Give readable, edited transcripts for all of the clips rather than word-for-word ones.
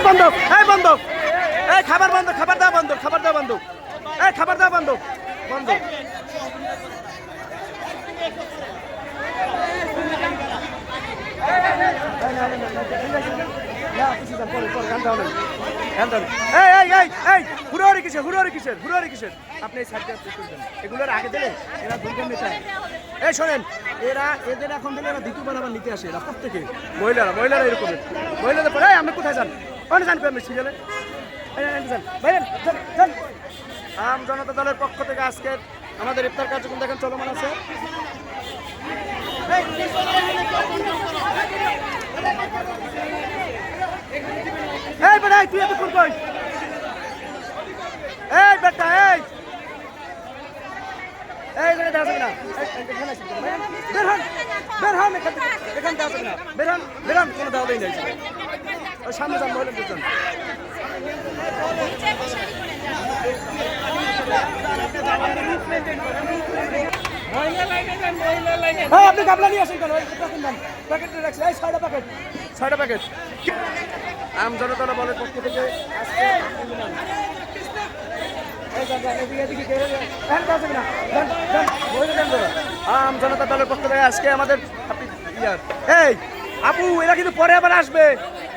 বন্ধ, এই বন্ধ, এই খাবার বন্ধ, খাবার দেওয়া বন্ধ, খাবার দেওয়া বন্ধ, এই খাবার দেওয়া বন্ধ, বন্ধ। আপনি এগুলোর আগে দিলেন এরা দুর্গম নেতা। এই শোনেন, এরা এদের এখন দিলে এরা দ্বিতীয়বার আবার নিতে আসে, এরা প্রত্যেকে মহিলারা এরকম মহিলাদের পরে আপনি কোথায় যান, ওখানে যান আমি সিরিয়ালে আম জনতা দলের পক্ষ থেকে আজকে আমাদের ইফতার কার্যক্রম দেখেন চলমান আছে। এই বেটা তুই এত কোন কই, এই বেটা এই বেটা দাও না, বের হন এখান দাও না, বের হন কোনো দাও দেই নাই, ওই সামনে যান মহিলা দুজন। আপনি গাবলা নিয়ে আসেন কেন, প্যাকেট রাখছি, এই 6টা প্যাকেট আম জনতা বলের পক্ষ থেকে আম জনতা দলের পক্ষ থেকে আজকে আমাদের এই আপু এরা কিন্তু পরে আবার আসবে,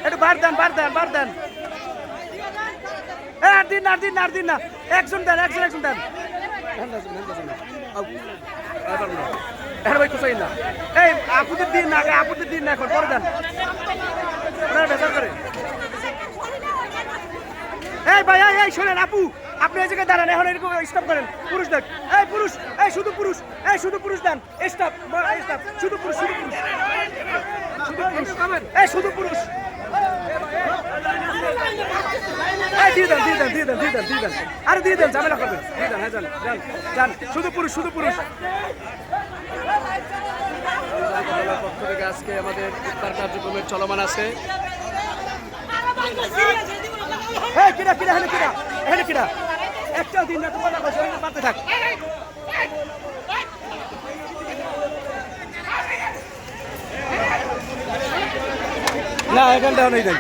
একটু বার দেন আর দিন না একজন দেন ভাই কোথায় না, এই আপুদের দিন না এখন পরে দেন বেচার করে। এই ভাই এই শোনেন আপু, আপনি এই জায়গায় দাঁড়ান, এখন এরকম স্টপ করেন, পুরুষ দেখ, এই পুরুষ, এই শুধু পুরুষ দেন, স্টপ শুধু পুরুষ এই শুধু পুরুষ, এই দিয়ে দেন আরে দিয়ে দেন, ঝামেলা করবেন, দিয়ে দেন, হ্যাঁ যান শুধু পুরুষ পক্ষ থেকে আজকে আমাদের ইফতার কার্যক্রমের চলমান আছে। কিরা একটাও দিন না তো কথা কইছ, পাতে থাক না, এখানটাও নেই দেন।